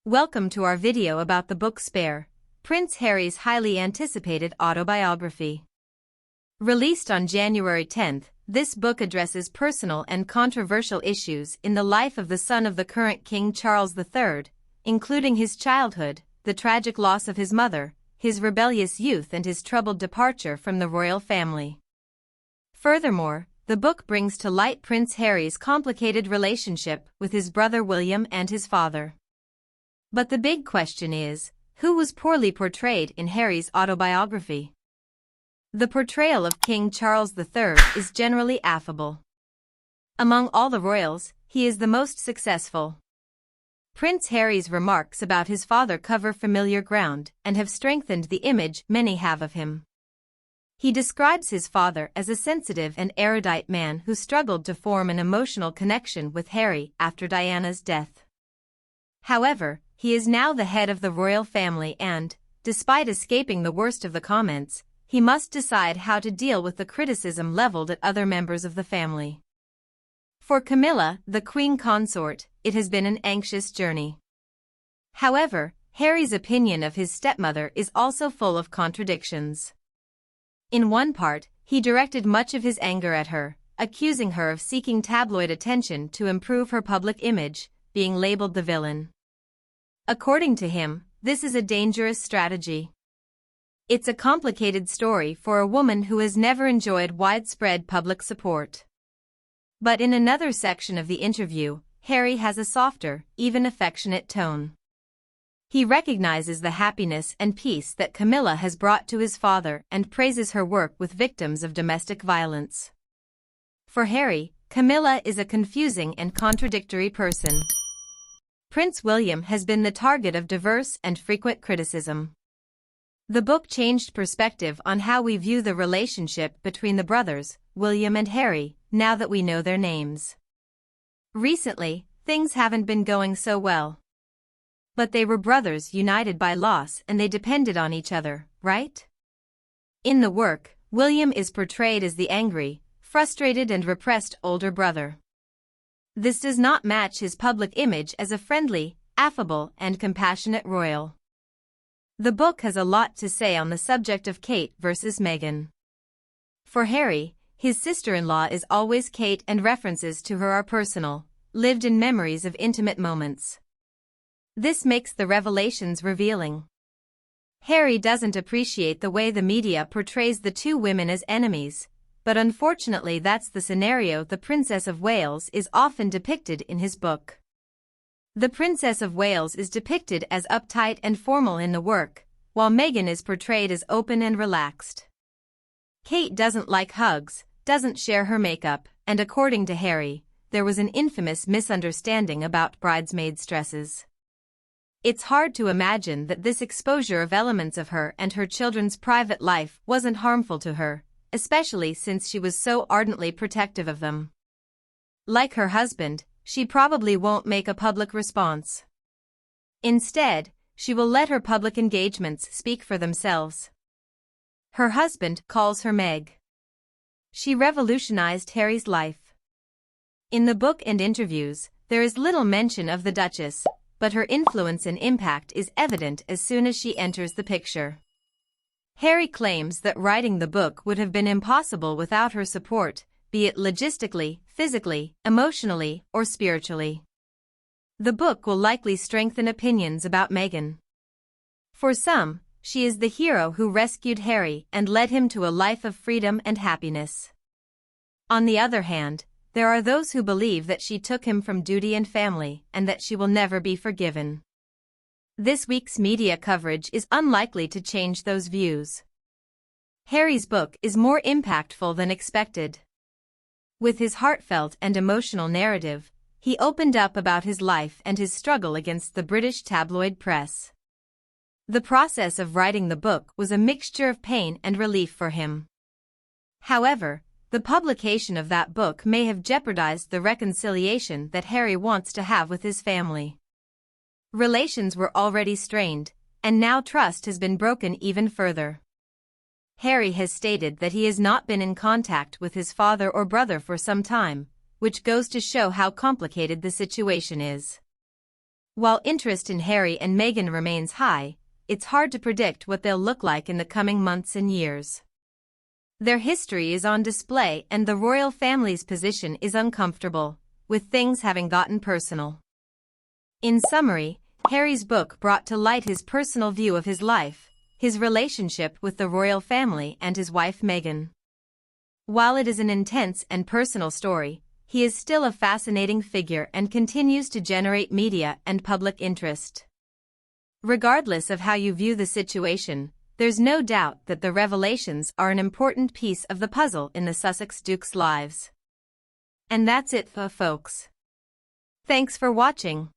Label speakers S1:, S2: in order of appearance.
S1: Welcome to our video about the book Spare, Prince Harry's highly anticipated autobiography. Released on January 10th, this book addresses personal and controversial issues in the life of the son of the current King Charles III, including his childhood, the tragic loss of his mother, his rebellious youth and his troubled departure from the royal family. Furthermore, the book brings to light Prince Harry's complicated relationship with his brother William and his father. But the big question is, who was poorly portrayed in Harry's autobiography? The portrayal of King Charles III is generally affable. Among all the royals, he is the most successful. Prince Harry's remarks about his father cover familiar ground and have strengthened the image many have of him. He describes his father as a sensitive and erudite man who struggled to form an emotional connection with Harry after Diana's death. However, he is now the head of the royal family and, despite escaping the worst of the comments, he must decide how to deal with the criticism leveled at other members of the family. For Camilla, the queen consort, it has been an anxious journey. However, Harry's opinion of his stepmother is also full of contradictions. In one part, he directed much of his anger at her, accusing her of seeking tabloid attention to improve her public image, being labeled the villain. According to him, this is a dangerous strategy. It's a complicated story for a woman who has never enjoyed widespread public support. But in another section of the interview, Harry has a softer, even affectionate tone. He recognizes the happiness and peace that Camilla has brought to his father and praises her work with victims of domestic violence. For Harry, Camilla is a confusing and contradictory person. Prince William has been the target of diverse and frequent criticism. The book changed perspective on how we view the relationship between the brothers, William and Harry, now that we know their names. Recently, things haven't been going so well. But they were brothers united by loss and they depended on each other, right? In the work, William is portrayed as the angry, frustrated and repressed older brother. This does not match his public image as a friendly, affable and compassionate royal. The book has a lot to say on the subject of Kate versus Meghan. For Harry, his sister-in-law is always Kate and references to her are personal, lived-in memories of intimate moments. This makes the revelations revealing. Harry doesn't appreciate the way the media portrays the two women as enemies, but unfortunately that's the scenario the Princess of Wales is often depicted in his book. The Princess of Wales is depicted as uptight and formal in the work, while Meghan is portrayed as open and relaxed. Kate doesn't like hugs, doesn't share her makeup, and according to Harry, there was an infamous misunderstanding about bridesmaids' dresses. It's hard to imagine that this exposure of elements of her and her children's private life wasn't harmful to her, especially since she was so ardently protective of them. Like her husband, she probably won't make a public response. Instead, she will let her public engagements speak for themselves. Her husband calls her Meg. She revolutionized Harry's life. In the book and interviews, there is little mention of the Duchess, but her influence and impact is evident as soon as she enters the picture. Harry claims that writing the book would have been impossible without her support, be it logistically, physically, emotionally, or spiritually. The book will likely strengthen opinions about Meghan. For some, she is the hero who rescued Harry and led him to a life of freedom and happiness. On the other hand, there are those who believe that she took him from duty and family and that she will never be forgiven. This week's media coverage is unlikely to change those views. Harry's book is more impactful than expected. With his heartfelt and emotional narrative, he opened up about his life and his struggle against the British tabloid press. The process of writing the book was a mixture of pain and relief for him. However, the publication of that book may have jeopardized the reconciliation that Harry wants to have with his family. Relations were already strained, and now trust has been broken even further. Harry has stated that he has not been in contact with his father or brother for some time, which goes to show how complicated the situation is. While interest in Harry and Meghan remains high, it's hard to predict what they'll look like in the coming months and years. Their history is on display and the royal family's position is uncomfortable, with things having gotten personal. In summary, Harry's book brought to light his personal view of his life, his relationship with the royal family and his wife Meghan. While it is an intense and personal story, he is still a fascinating figure and continues to generate media and public interest. Regardless of how you view the situation, there's no doubt that the revelations are an important piece of the puzzle in the Sussex Dukes' lives. And that's it, folks. Thanks for watching.